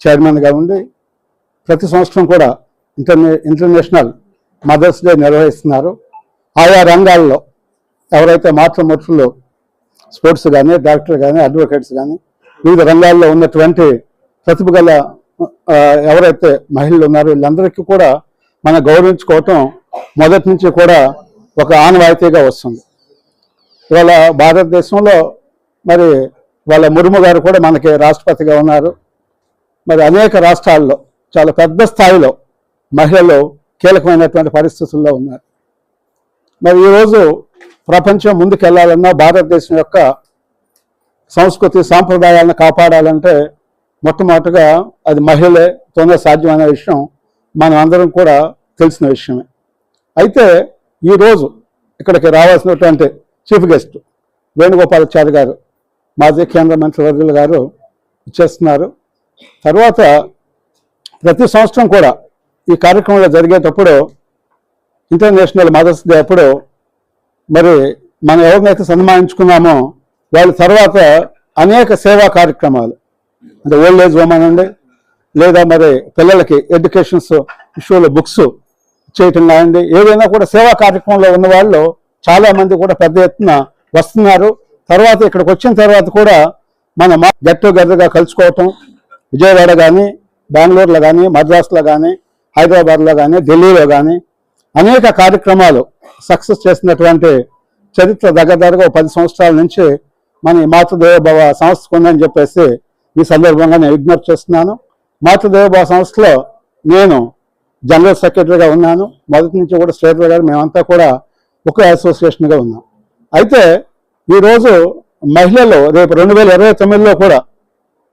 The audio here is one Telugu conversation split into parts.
చైర్మన్గా ఉండి ప్రతి సంవత్సరం కూడా ఇంటర్నేషనల్ మదర్స్ డే నిర్వహిస్తున్నారు. ఆయా రంగాల్లో ఎవరైతే మాతృమూర్తులు స్పోర్ట్స్ కానీ, డాక్టర్ కానీ, అడ్వకేట్స్ కానీ వివిధ రంగాల్లో ఉన్నటువంటి ప్రతిభ గల ఎవరైతే మహిళలు ఉన్నారో వీళ్ళందరికీ కూడా మనం గౌరవించుకోవటం మొదటి నుంచి కూడా ఒక ఆనవాయితీగా వస్తుంది. ఇవాళ భారతదేశంలో మరి వాళ్ళ ముర్ము గారు కూడా మనకి రాష్ట్రపతిగా ఉన్నారు. మరి అనేక రాష్ట్రాల్లో చాలా పెద్ద స్థాయిలో మహిళలు కీలకమైనటువంటి పరిస్థితుల్లో ఉన్నారు. మరి ఈరోజు ప్రపంచం ముందుకెళ్లాలన్నా భారతదేశం యొక్క సంస్కృతి సాంప్రదాయాలను కాపాడాలంటే మొట్టమొదటిగా అది మహిళతోనే సాధ్యమైన విషయం మనం అందరం కూడా తెలిసిన విషయమే. అయితే ఈరోజు ఇక్కడికి రావాల్సినటువంటి చీఫ్ గెస్ట్ వేణుగోపాలాచారి గారు, మాజీ కేంద్ర మంత్రివర్యులు గారు ఇచ్చేస్తున్నారు. తర్వాత ప్రతి సంవత్సరం కూడా ఈ కార్యక్రమంలో జరిగేటప్పుడు ఇంటర్నేషనల్ మదర్స్ డే అప్పుడు మరి మనం ఎవరినైతే సన్మానించుకున్నామో వాళ్ళ తర్వాత అనేక సేవా కార్యక్రమాలు అంటే ఓల్డ్ ఏజ్ ఉమెన్ అండి, లేదా మరి పిల్లలకి ఎడ్యుకేషన్స్ ఇష్యూలో బుక్స్ చేయటం కానివ్వండి, ఏదైనా కూడా సేవా కార్యక్రమంలో ఉన్న వాళ్ళు చాలామంది కూడా పెద్ద ఎత్తున వస్తున్నారు. తర్వాత ఇక్కడికి వచ్చిన తర్వాత కూడా మనం గెట్ టుగెదర్గా కలుసుకోవటం విజయవాడ కానీ, బెంగళూరులో కానీ, మద్రాసులో కానీ, హైదరాబాద్లో కానీ, ఢిల్లీలో కానీ అనేక కార్యక్రమాలు సక్సెస్ చేసినటువంటి చరిత్ర దగ్గరగా 10 సంవత్సరాల నుంచి మన మాతృదేవోభవ సంస్థకు ఉందని చెప్పేసి ఈ సందర్భంగా నేను విజ్ఞప్తి చేస్తున్నాను. మాతృదేవోభవ సంస్థలో నేను జనరల్ సెక్రటరీగా ఉన్నాను. మొదటి నుంచి కూడా స్టేట్ గారు మేమంతా కూడా ఒక అసోసియేషన్గా ఉన్నాం. అయితే ఈరోజు మహిళలు రేపు 2029లో కూడా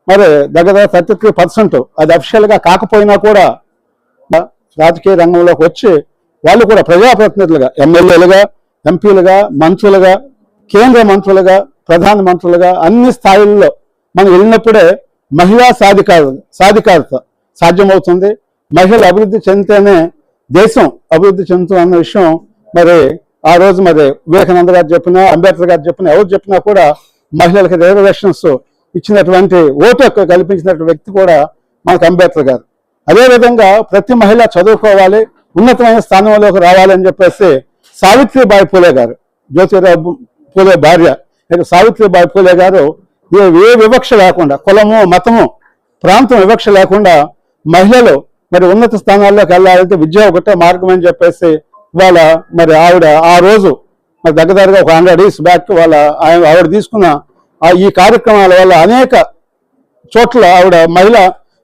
మరి దగ్గర 33% అది అఫిషియల్గా కాకపోయినా కూడా రాజకీయ రంగంలోకి వచ్చి వాళ్ళు కూడా ప్రజాప్రతినిధులుగా, ఎమ్మెల్యేలుగా, ఎంపీలుగా, మంత్రులుగా, కేంద్ర మంత్రులుగా, ప్రధానమంత్రులుగా అన్ని స్థాయిల్లో మనం వెళ్ళినప్పుడే మహిళా సాధికారత సాధ్యమవుతుంది. మహిళలు అభివృద్ధి చెందితేనే దేశం అభివృద్ధి చెందుతుంది అన్న విషయం మరి ఆ రోజు మరి వివేకానంద గారు చెప్పినా, అంబేద్కర్ గారు చెప్పినా, ఎవరు చెప్పినా కూడా మహిళలకు రిజర్వేషన్స్ ఇచ్చినటువంటి ఓటు హక్కు కల్పించినటువంటి వ్యక్తి కూడా మనకు అంబేద్కర్ గారు. అదేవిధంగా ప్రతి మహిళ చదువుకోవాలి, ఉన్నతమైన స్థానంలోకి రావాలని చెప్పేసి సావిత్రిబాయి పూలే గారు, జ్యోతిరావు పూలే భార్య సావిత్రిబాయి పూలే గారు ఏ వివక్ష లేకుండా, కులము, మతము, ప్రాంతం వివక్ష లేకుండా మహిళలు మరి ఉన్నత స్థానాల్లోకి వెళ్ళాలంటే విద్య ఒకటే మార్గం అని చెప్పేసి వాళ్ళ మరి ఆవిడ ఆ రోజు మరి దగ్గరగా ఒక 100 years బ్యాక్ ఆవిడ తీసుకున్న ఈ కార్యక్రమాల వల్ల అనేక చోట్ల ఆవిడ మహిళా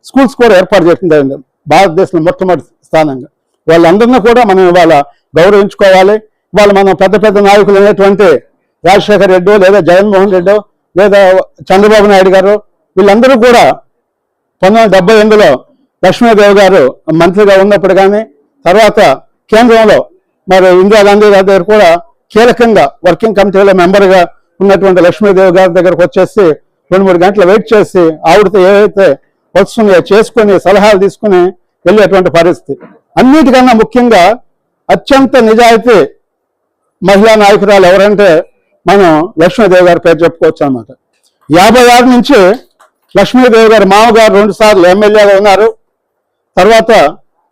స్కూల్స్ కూడా ఏర్పాటు చేసింది భారతదేశంలో మొట్టమొదటి స్థానంగా. వాళ్ళందరినీ కూడా మనం ఇవాళ గౌరవించుకోవాలి. వాళ్ళు మనం పెద్ద పెద్ద నాయకులు అనేటువంటి రాజశేఖర రెడ్డి లేదా జగన్మోహన్ రెడ్డి లేదా చంద్రబాబు నాయుడు గారు వీళ్ళందరూ కూడా 1978లో లక్ష్మీదేవి గారు మంత్రిగా ఉన్నప్పుడు కానీ, తర్వాత కేంద్రంలో మరి ఇందిరాగాంధీ గారి దగ్గర కూడా కీలకంగా వర్కింగ్ కమిటీలో మెంబర్గా ఉన్నటువంటి లక్ష్మీదేవి గారి దగ్గరకు వచ్చేసి 2-3 గంటలు వెయిట్ చేసి ఆవిడతో ఏవైతే వస్తున్నాయో చేసుకుని సలహాలు తీసుకుని వెళ్ళేటువంటి పరిస్థితి. అన్నిటికన్నా ముఖ్యంగా అత్యంత నిజాయితీ మహిళా నాయకురాలు ఎవరంటే మనం లక్ష్మీదేవి గారి పేరు చెప్పుకోవచ్చు అనమాట. 56 నుంచి లక్ష్మీదేవి గారి మామగారు 2 సార్లు ఎమ్మెల్యేగా ఉన్నారు. తర్వాత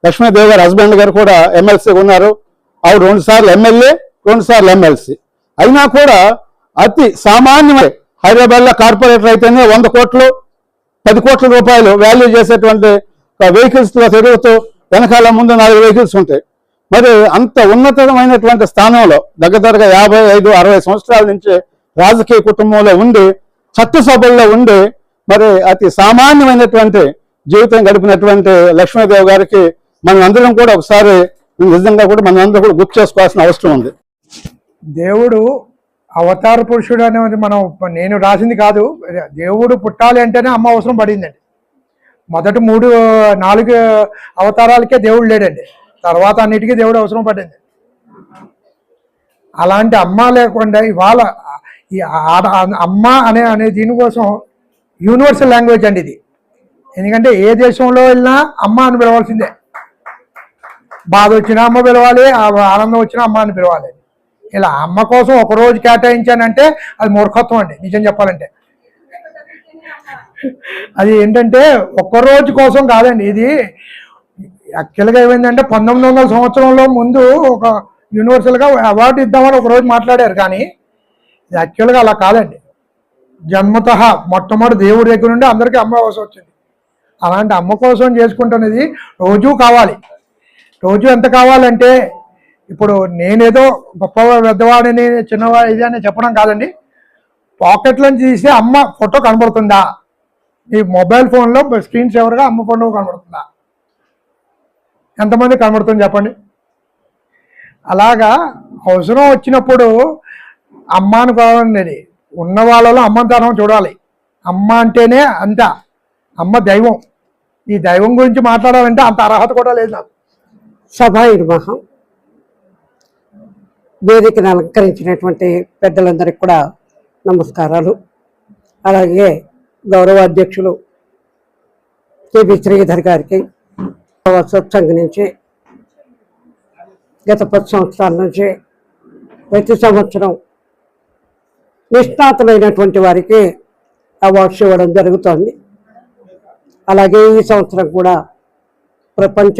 లక్ష్మీదేవి గారి హస్బెండ్ గారు కూడా ఎమ్మెల్సీ ఉన్నారు. ఆవిడ 2 సార్లు ఎమ్మెల్యే, 2 సార్లు ఎమ్మెల్సీ. అయినా కూడా అతి సామాన్యమే హైదరాబాద్లో కార్పొరేటర్ అయితేనే 100 కోట్లు 10 కోట్ల రూపాయలు వాల్యూ చేసేటువంటి వెహికల్స్లో తిరుగుతూ వెనకాల ముందు 4 వెహికల్స్ ఉంటాయి. మరి అంత ఉన్నతమైనటువంటి స్థానంలో దగ్గరగా 55-60 సంవత్సరాల నుంచి రాజకీయ కుటుంబంలో ఉండి చట్టసభల్లో ఉండి మరి అతి సామాన్యమైనటువంటి జీవితం గడిపినటువంటి లక్ష్మీదేవి గారికి మనం అందరం కూడా ఒకసారి నిజంగా కూడా మనం అందరూ కూడా గుర్తు చేసుకోవాల్సిన అవసరం ఉంది. దేవుడు అవతార పురుషుడు అనేది నేను రాసింది కాదు. దేవుడు పుట్టాలి అంటేనే అమ్మ అవసరం పడిందండి. మొదటి 4 అవతారాలకే దేవుడు లేడండి. తర్వాత అన్నిటికీ దేవుడు అవసరం పడింది. అలాంటి అమ్మ లేకుండా ఇవాళ ఈ అమ్మ అనే దీనికోసం యూనివర్సల్ లాంగ్వేజ్ అండి ఇది. ఎందుకంటే ఏ దేశంలో వెళ్ళినా అమ్మ అని పిలవాల్సిందే. బాధ వచ్చినా అమ్మ పిలవాలి, ఆనందం వచ్చినా అమ్మ అని పిలవాలి. ఇలా అమ్మ కోసం 1 రోజు కేటాయించానంటే అది మూర్ఖత్వం అండి నిజం చెప్పాలంటే. అది ఏంటంటే ఒక్క రోజు కోసం కాదండి ఇది. యాక్చువల్గా ఏమైందంటే 1900 సంవత్సరంలో ముందు ఒక యూనివర్సల్గా అవార్డు ఇద్దామని ఒక రోజు మాట్లాడారు, కానీ ఇది యాక్చువల్గా అలా కాదండి. జన్మత మొట్టమొదటి దేవుడి దగ్గర నుండి అందరికీ అమ్మ కోసం వచ్చింది. అలాంటి అమ్మ కోసం చేసుకుంటున్నది రోజూ కావాలి. రోజు ఎంత కావాలంటే, ఇప్పుడు నేనేదో గొప్ప పెద్దవాడిని చిన్నవాడి ఇది అని చెప్పడం కాదండి. పాకెట్లను తీసి అమ్మ ఫోటో కనబడుతుందా? ఈ మొబైల్ ఫోన్లో స్క్రీన్ సేవర్గా అమ్మ ఫోటో కనబడుతుందా? ఎంతమంది కనబడుతుంది చెప్పండి? అలాగా అవసరం వచ్చినప్పుడు అమ్మ అనుకోవాలనేది ఉన్న వాళ్ళలో అమ్మంతనం చూడాలి. అమ్మ అంటేనే అంత, అమ్మ దైవం. ఈ దైవం గురించి మాట్లాడాలంటే అంత అర్హత కూడా లేదు నాకు. సభాయుర్మహం వేదికను అలంకరించినటువంటి పెద్దలందరికీ కూడా నమస్కారాలు. అలాగే గౌరవ అధ్యక్షులు కేబి శ్రీధర్ గారికి సత్సంగ నుంచి గత 10 సంవత్సరాల నుంచి ప్రతి సంవత్సరం నిష్ణాతులైనటువంటి వారికి అవార్డ్స్ ఇవ్వడం జరుగుతోంది. అలాగే ఈ సంవత్సరం కూడా ప్రపంచ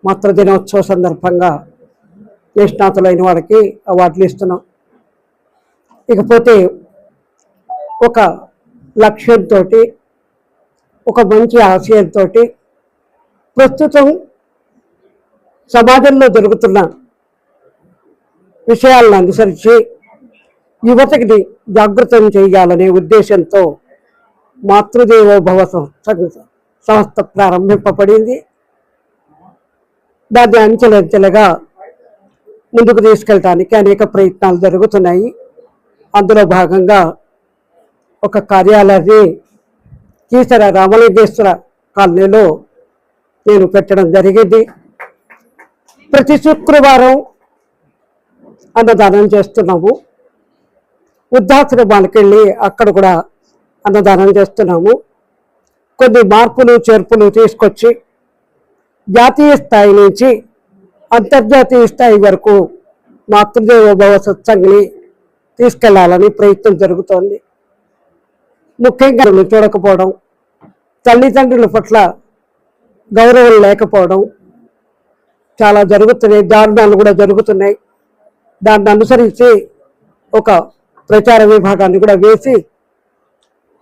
మాతృదినోత్సవ సందర్భంగా నిష్ణాతులైన వాళ్ళకి అవార్డులు ఇస్తున్నాం. ఇకపోతే ఒక లక్ష్యంతో, ఒక మంచి ఆశయంతో ప్రస్తుతం సమాజంలో జరుగుతున్న విషయాలను అనుసరించి యువతకి జాగృతం చేయాలనే ఉద్దేశంతో మాతృదేవోభవ సంస్థ ప్రారంభింపబడింది. దాన్ని అంచెలంచెలుగా ముందుకు తీసుకెళ్ళడానికి అనేక ప్రయత్నాలు జరుగుతున్నాయి. అందులో భాగంగా ఒక కార్యాలయాన్ని కీసర రామలింగేశ్వర కాలనీలో నేను పెట్టడం జరిగింది. ప్రతి శుక్రవారం అన్నదానం చేస్తున్నాము. వృద్ధాశ్రమాలకు వెళ్ళి అక్కడ కూడా అన్నదానం చేస్తున్నాము. కొన్ని మార్పులు చేర్పులు తీసుకొచ్చి జాతీయ స్థాయి నుంచి అంతర్జాతీయ స్థాయి వరకు మాతృదేవోభవ సత్సంగిని తీసుకెళ్లాలని ప్రయత్నం జరుగుతోంది. ముఖ్యంగా చూడకపోవడం, తల్లిదండ్రుల పట్ల గౌరవం లేకపోవడం చాలా జరుగుతున్నాయి. దారుణాలు కూడా జరుగుతున్నాయి. దాన్ని అనుసరించి ఒక ప్రచార విభాగాన్ని కూడా వేసి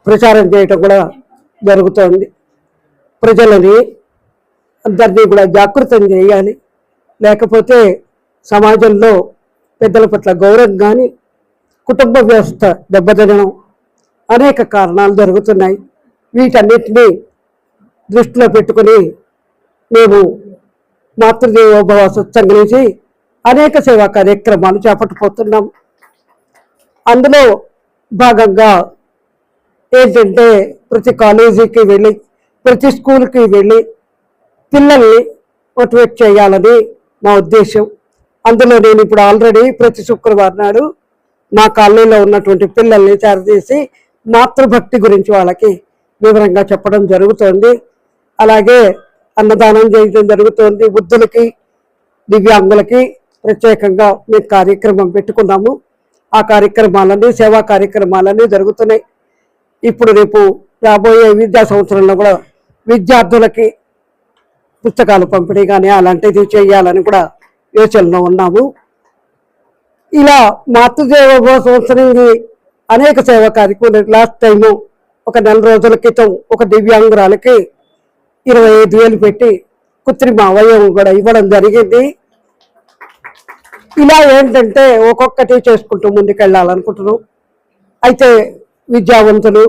ప్రచారం చేయటం కూడా జరుగుతోంది. ప్రజలని అందరినీ కూడా జాగృతం చేయాలి. లేకపోతే సమాజంలో పెద్దల పట్ల గౌరవం కానీ, కుటుంబ వ్యవస్థ దెబ్బతినడం అనేక కారణాలు జరుగుతున్నాయి. వీటన్నిటినీ దృష్టిలో పెట్టుకుని మేము మాతృదేవోభవ సత్సంగ నుంచి అనేక సేవా కార్యక్రమాలు చేపట్టబోతున్నాం. అందులో భాగంగా ఏంటంటే ప్రతి కాలేజీకి వెళ్ళి, ప్రతి స్కూల్కి వెళ్ళి పిల్లల్ని మోటివేట్ చేయాలని మా ఉద్దేశం. అందులో నేను ఇప్పుడు ఆల్రెడీ ప్రతి శుక్రవారం నాడు మా కాలనీలో ఉన్నటువంటి పిల్లల్ని చేరదీసి మాతృభక్తి గురించి వాళ్ళకి వివరంగా చెప్పడం జరుగుతోంది. అలాగే అన్నదానం చేయడం జరుగుతోంది. వృద్ధులకి, దివ్యాంగులకి ప్రత్యేకంగా మేము కార్యక్రమం పెట్టుకున్నాము. ఆ కార్యక్రమాలన్నీ, సేవా కార్యక్రమాలన్నీ జరుగుతున్నాయి. ఇప్పుడు రేపు రాబోయే విద్యా సంవత్సరంలో కూడా విద్యార్థులకి పుస్తకాలు పంపిణీ కానీ అలాంటిది చేయాలని కూడా యోచనలో ఉన్నాము. ఇలా మాతృదేవోభవ సంవత్సరానికి అనేక సేవా కార్యక్రమాలు. లాస్ట్ టైము ఒక 4 రోజుల క్రితం ఒక దివ్యాంగురాలకి 25,000 పెట్టి కృత్రిమ అవయవం కూడా ఇవ్వడం జరిగింది. ఇలా ఏంటంటే ఒక్కొక్కటి చేసుకుంటూ ముందుకెళ్ళాలనుకుంటున్నాం. అయితే విద్యావంతులు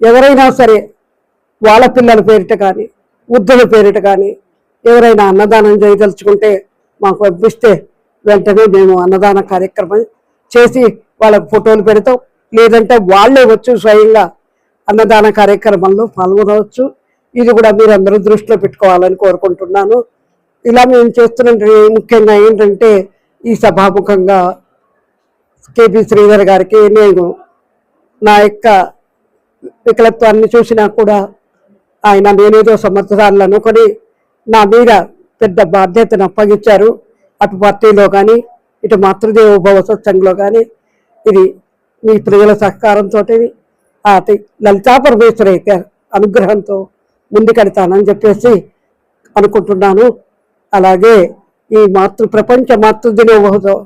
ఎవరైనా సరే వాళ్ళ పిల్లల పేరిట కానీ, వృద్ధుల పేరిట కానీ ఎవరైనా అన్నదానం చేయదలుచుకుంటే మాకు పంపిస్తే వెంటనే మేము అన్నదాన కార్యక్రమం చేసి వాళ్ళకు ఫోటోలు పెడతాం. లేదంటే వాళ్ళే వచ్చి స్వయంగా అన్నదాన కార్యక్రమంలో పాల్గొనవచ్చు. ఇది కూడా మీరందరూ దృష్టిలో పెట్టుకోవాలని కోరుకుంటున్నాను. ఇలా మేము చేస్తున్న ముఖ్యంగా ఏంటంటే ఈ సభాముఖంగా కేపీ శ్రీధర్ గారికి నేను నా యొక్క వికలత్వాన్ని చూసినా కూడా ఆయన నేనేదో సమర్థురాలు అనుకొని నా మీద పెద్ద బాధ్యతను అప్పగించారు. అటు పార్టీలో కానీ, ఇటు మాతృదేవోభవ సత్సంగంలో కానీ ఇది మీ ప్రజల సహకారంతో అది లలితా పరమేశ్వరి అయితే అనుగ్రహంతో ముందుకెడతానని చెప్పేసి అనుకుంటున్నాను. అలాగే ఈ ప్రపంచ మాతృదినోత్సవ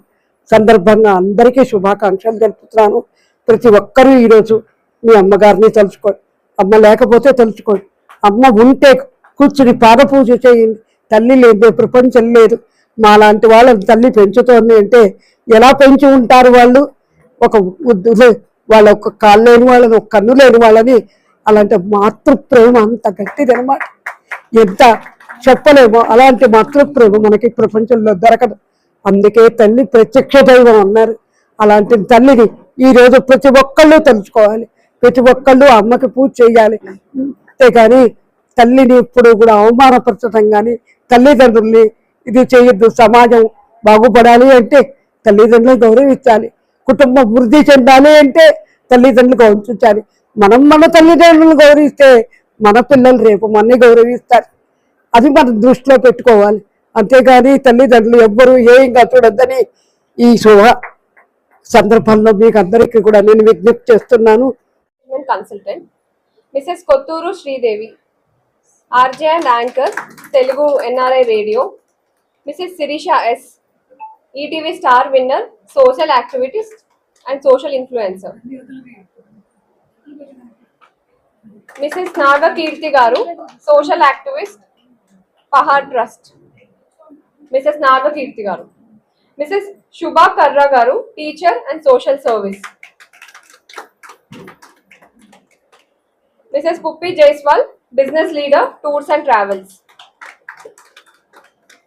సందర్భంగా అందరికీ శుభాకాంక్షలు తెలుపుతున్నాను. ప్రతి ఒక్కరూ ఈరోజు మీ అమ్మగారిని తలుచుకోండి, అమ్మ లేకపోతే తలుచుకోండి, అమ్మ ఉంటే కూర్చుని పాద పూజ చేయండి. తల్లి లేదు, ప్రపంచం లేదు. మా లాంటి వాళ్ళని తల్లి పెంచుతోంది అంటే ఎలా పెంచి ఉంటారు వాళ్ళు? వాళ్ళ ఒక కాళ్ళు లేని వాళ్ళని, ఒక కన్ను లేని వాళ్ళని. అలాంటి మాతృప్రేమ అంత గట్టిదనమాట, ఎంత చెప్పలేమో. అలాంటి మాతృప్రేమ మనకి ప్రపంచంలో దొరకదు. అందుకే తల్లి ప్రత్యక్ష దైవం అన్నారు. అలాంటి తల్లిని ఈరోజు ప్రతి ఒక్కళ్ళు తెలుసుకోవాలి, ప్రతి ఒక్కళ్ళు అమ్మకి పూజ చేయాలి. అంతేగాని తల్లిని ఇప్పుడు కూడా అవమానపరచడం కానీ, తల్లిదండ్రుల్ని ఇది చేయొద్దు. సమాజం బాగుపడాలి అంటే తల్లిదండ్రులు గౌరవించాలి, కుటుంబం వృద్ధి చెందాలి అంటే తల్లిదండ్రులు గౌరవించాలి. మనం మన తల్లిదండ్రులను గౌరవిస్తే మన పిల్లలు రేపు మనని గౌరవిస్తారు. అది మనం దృష్టిలో పెట్టుకోవాలి. అంతేగాని తల్లిదండ్రులు ఎవ్వరూ ఏయంగా చూడొద్దని ఈ శుభ సందర్భంలో మీకు అందరికీ కూడా నేను విజ్ఞప్తి చేస్తున్నాను. Consultant Mrs Kotturu Sridevi, RJ and anchor, Telugu NRI radio. Mrs Sirisha S, ETV star winner, social activist and social influencer. Mrs Nagakeerthi garu, social activist, Pahad trust. Mrs Nagakeerthi garu. Mrs Shubha Karra garu, teacher and social service. Mrs Puppi Jaiswal, business leader, tours and travels.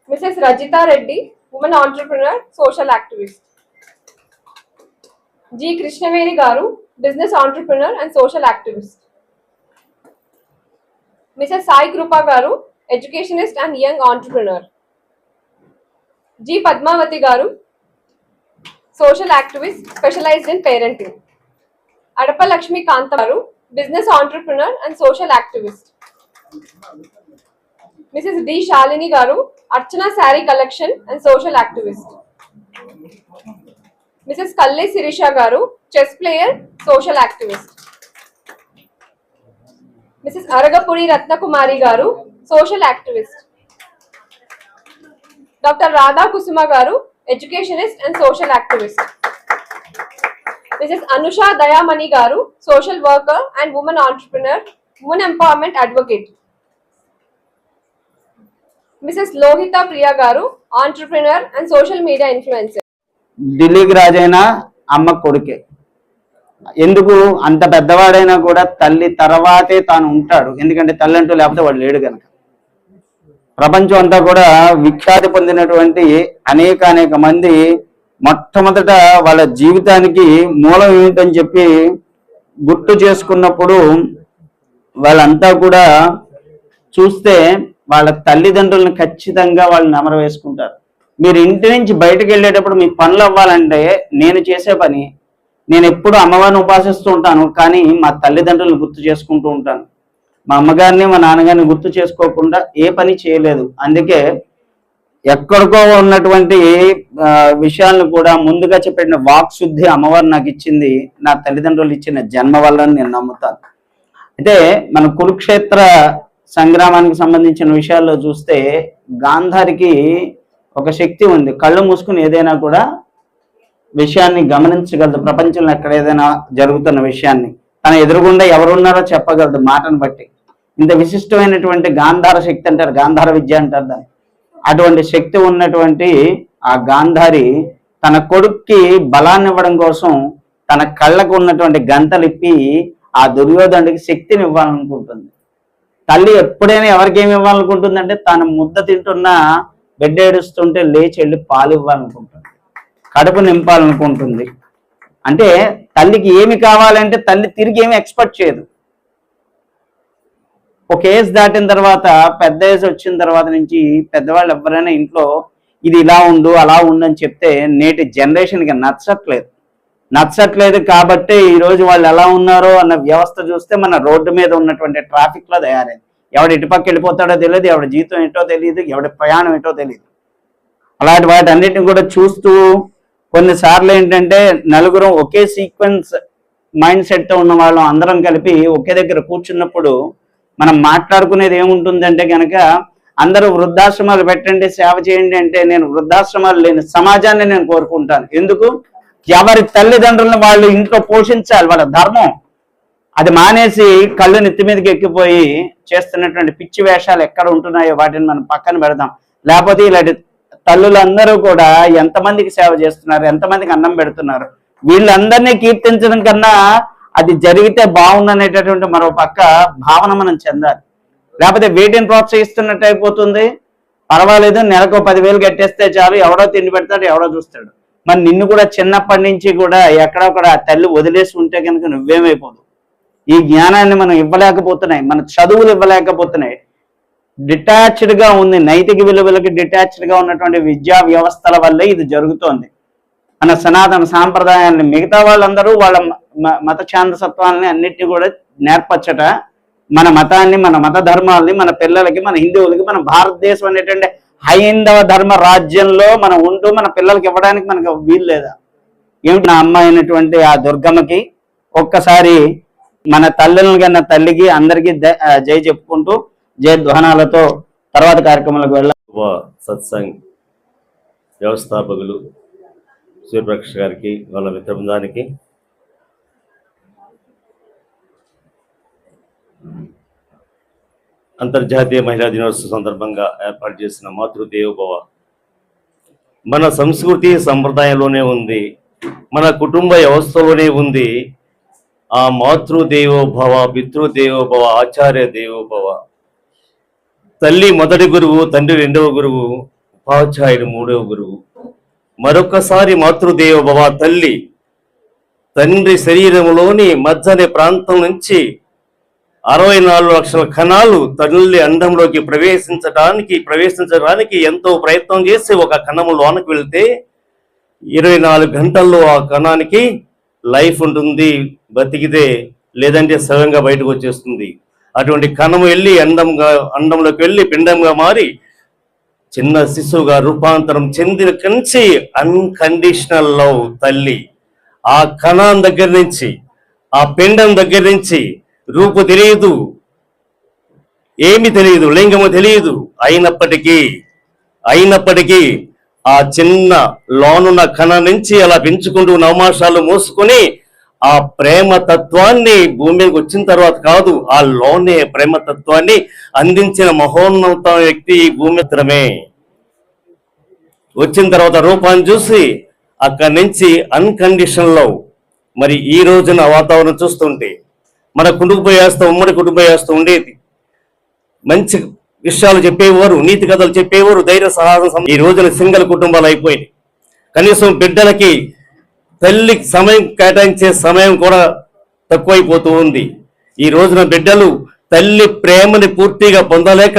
Mrs Rajitha Reddy, women entrepreneur, social activist. G Krishnaveni garu, business entrepreneur and social activist. Mrs Sai Krupa గారు, educationist and young entrepreneur. G Padmavathi garu, social activist, specialized in parenting. Adapa Lakshmi Kanta garu, business entrepreneur and social activist. Mrs D Shalini garu, Archana sari collection and social activist. Mrs Kalle Sirisha garu, chess player, social activist. Mrs Aragapuri Ratnakumari garu, social activist. Doctor Radha Kusuma garu, educationist and social activist. Mrs Anusha Dayamani garu, social worker and women entrepreneur, women empowerment advocate. Mrs Lohitha Priya garu, entrepreneur and social media influencer. ఢిల్లీకి రాజైనా అమ్మ కొడుకే. ఎందుకు అంత పెద్దవాడైనా కూడా తల్లి తర్వాతే తాను ఉంటాడు. ఎందుకంటే తల్లి అంటూ లేకపోతే వాడు లేడు కనుక. ప్రపంచం అంతా కూడా విఖ్యాతి పొందినటువంటి అనేక మంది మొట్టమొదట వాళ్ళ జీవితానికి మూలం ఏమిటని చెప్పి గుర్తు చేసుకున్నప్పుడు వాళ్ళంతా కూడా చూస్తే వాళ్ళ తల్లిదండ్రులను ఖచ్చితంగా వాళ్ళని నెమరు వేసుకుంటారు. మీరు ఇంటి నుంచి బయటకు వెళ్ళేటప్పుడు మీ పనులు అవ్వాలంటే నేను చేసే పని, నేను ఎప్పుడు అమ్మవారిని ఉపాసిస్తూ ఉంటాను, కానీ మా తల్లిదండ్రులను గుర్తు చేసుకుంటూ ఉంటాను. మా అమ్మగారిని మా నాన్నగారిని గుర్తు చేసుకోకుండా ఏ పని చేయలేదు. అందుకే ఎక్కడికో ఉన్నటువంటి విషయాలను కూడా ముందుగా చెప్పిన వాక్శుద్ధి అమ్మవారు నాకు ఇచ్చింది, నా తల్లిదండ్రులు ఇచ్చిన జన్మ వల్ల నేను నమ్ముతాను. అయితే మన కురుక్షేత్ర సంగ్రామానికి సంబంధించిన విషయాల్లో చూస్తే గాంధారికి ఒక శక్తి ఉంది. కళ్ళు మూసుకుని ఏదైనా కూడా విషయాన్ని గమనించగలదు. ప్రపంచంలో ఎక్కడ ఏదైనా జరుగుతున్న విషయాన్ని తన ఎదురుగుండా ఎవరున్నారో చెప్పగలదు మాటను బట్టి. ఇంత విశిష్టమైనటువంటి గాంధార శక్తి అంటారు, గాంధార విద్య అంటారు దాన్ని. అటువంటి శక్తి ఉన్నటువంటి ఆ గాంధారి తన కొడుక్కి బలాన్ని ఇవ్వడం కోసం తన కళ్ళకు ఉన్నటువంటి గంతలిప్పి ఆ దుర్యోధనుడికి శక్తిని ఇవ్వాలనుకుంటుంది. తల్లి ఎప్పుడైనా ఎవరికేమి ఇవ్వాలనుకుంటుందంటే తను ముద్ద తింటున్నా బిడ్డ ఏడుస్తుంటే లేచి వెళ్ళి పాలు ఇవ్వాలనుకుంటుంది, కడుపు నింపాలనుకుంటుంది. అంటే తల్లికి ఏమి కావాలంటే తల్లి తిరిగి ఏమి ఎక్స్పెక్ట్ చేయదు. ఒక ఏజ్ దాటిన తర్వాత, పెద్ద ఏజ్ వచ్చిన తర్వాత నుంచి పెద్దవాళ్ళు ఎవరైనా ఇంట్లో ఇది ఇలా ఉండు అలా ఉండు అని చెప్తే నేటి జనరేషన్కి నచ్చట్లేదు కాబట్టి ఈరోజు వాళ్ళు ఎలా ఉన్నారో అన్న వ్యవస్థ చూస్తే మన రోడ్డు మీద ఉన్నటువంటి ట్రాఫిక్ లో తయారైంది. ఎవడు ఇటుపక్క వెళ్ళిపోతాడో తెలియదు, ఎవడి జీవితం ఏంటో తెలియదు, ఎవడి ప్రయాణం ఏంటో తెలియదు. అలాంటి వాటి అన్నిటిని కూడా చూస్తూ కొన్నిసార్లు ఏంటంటే నలుగురు ఒకే సీక్వెన్స్ మైండ్ సెట్తో ఉన్న వాళ్ళం అందరం కలిపి ఒకే దగ్గర కూర్చున్నప్పుడు మనం మాట్లాడుకునేది ఏముంటుందంటే కనుక అందరూ వృద్ధాశ్రమాలు పెట్టండి, సేవ చేయండి అంటే నేను వృద్ధాశ్రమాలు లేని సమాజాన్ని నేను కోరుకుంటాను. ఎందుకు? ఎవరి తల్లిదండ్రులను వాళ్ళు ఇంట్లో పోషించాలి, వాళ్ళ ధర్మం. అది మానేసి కళ్ళు నెత్తి మీదకి ఎక్కిపోయి చేస్తున్నటువంటి పిచ్చి వేషాలు ఎక్కడ ఉంటున్నాయో వాటిని మనం పక్కన పెడదాం. లేకపోతే ఇలాంటి తల్లులందరూ కూడా ఎంతమందికి సేవ చేస్తున్నారు, ఎంతమందికి అన్నం పెడుతున్నారు, వీళ్ళందరినీ కీర్తించడం కన్నా అది జరిగితే బాగుందనేటటువంటి మరో పక్క భావన మనం చెందాలి. లేకపోతే వీటిని ప్రోత్సహిస్తున్నట్టు అయిపోతుంది. పర్వాలేదు, నెలకు 10,000 కట్టేస్తే చాలు, ఎవడో తిండి పెడతాడు, ఎవడో చూస్తాడు. మరి నిన్ను కూడా చిన్నప్పటి నుంచి కూడా ఎక్కడొక్కడ తల్లి వదిలేసి ఉంటే కనుక నువ్వేమైపోదు. ఈ జ్ఞానాన్ని మనం ఇవ్వలేకపోతున్నాయి, మన చదువులు ఇవ్వలేకపోతున్నాయి. డిటాచ్డ్గా ఉంది, నైతిక విలువలకి డిటాచ్డ్గా ఉన్నటువంటి విద్యా వ్యవస్థల వల్లే ఇది జరుగుతోంది. మన సనాతన సాంప్రదాయాన్ని మిగతా వాళ్ళందరూ వాళ్ళ మత ఛాందసత్వాలని అన్నిటిని కూడా నేర్పచ్చట. మన మతాన్ని, మన మత ధర్మాలని మన పిల్లలకి, మన హిందువులకి, మన భారతదేశం అనేటువంటి హైందవ ధర్మ రాజ్యంలో మనం ఉంటూ మన పిల్లలకి ఇవ్వడానికి మనకు వీలు లేదా? ఏమిటి? నా అమ్మ అయినటువంటి ఆ దుర్గమ్మకి ఒక్కసారి మన తల్లులను కన్నా తల్లికి అందరికీ జై చెప్పుకుంటూ జయ ధ్వానాలతో తర్వాత కార్యక్రమాలకు వెళ్ళాలి. సత్సంగ్ వ్యవస్థాపకులు సూర్యప్రకాష్ గారికి, వాళ్ళ మిత్ర బృందానికి, అంతర్జాతీయ మహిళా దినోత్సవం సందర్భంగా ఏర్పాటు చేసిన మాతృదేవోభవ మన సంస్కృతి సంప్రదాయంలోనే ఉంది, మన కుటుంబ వ్యవస్థలోనే ఉంది. ఆ మాతృదేవోభవ, పితృదేవోభవ, ఆచార్య దేవోభవ. తల్లి మొదటి గురువు, తండ్రి రెండవ గురువు, ఉపాధ్యాయుడు మూడవ గురువు. మరొకసారి మాతృదేవోభవ. తల్లి తండ్రి శరీరంలోని మధ్యని ప్రాంతం నుంచి 64 లక్షల కణాలు తల్లి అండంలోకి ప్రవేశించడానికి ఎంతో ప్రయత్నం చేసి ఒక కణము లోనికి వెళ్తే 24 గంటల్లో ఆ కణానికి లైఫ్ ఉంటుంది, బతికితే, లేదంటే సవ్యంగా బయటకు వచ్చేస్తుంది. అటువంటి కణము వెళ్ళి అండంలోకి వెళ్ళి పిండంగా మారి చిన్న శిశువుగా రూపాంతరం చెందిన కంచి అన్కండిషనల్ లవ్ తల్లి. ఆ కణం దగ్గర నుంచి, ఆ పిండం దగ్గర నుంచి రూపు తెలియదు, ఏమి తెలియదు, లింగము తెలియదు. అయినప్పటికీ ఆ చిన్న లోనున్న కణం నుంచి అలా పెంచుకుంటూ నవమాసాలు మోసుకొని ఆ ప్రేమ తత్వాన్ని భూమి మీదకి వచ్చిన తర్వాత కాదు, ఆ లోనే ప్రేమ తత్వాన్ని అందించిన మహోన్నత వ్యక్తి ఈ భూమి మిత్రమే. వచ్చిన తర్వాత రూపాన్ని చూసి అక్కడి నుంచి అన్కండిషనల్ లవ్. మరి ఈ రోజున వాతావరణం చూస్తుంటే మన ఉమ్మడి కుటుంబ వ్యవస్థ ఉండేది. మంచి విషయాలు చెప్పేవారు, నీతి కథలు చెప్పేవారు, ధైర్య సాహసం. ఈ రోజున సింగిల్ కుటుంబాలు అయిపోయింది. కనీసం బిడ్డలకి తల్లికి సమయం కేటాయించే సమయం కూడా తక్కువైపోతూ ఉంది. ఈ రోజున బిడ్డలు తల్లి ప్రేమని పూర్తిగా పొందలేక,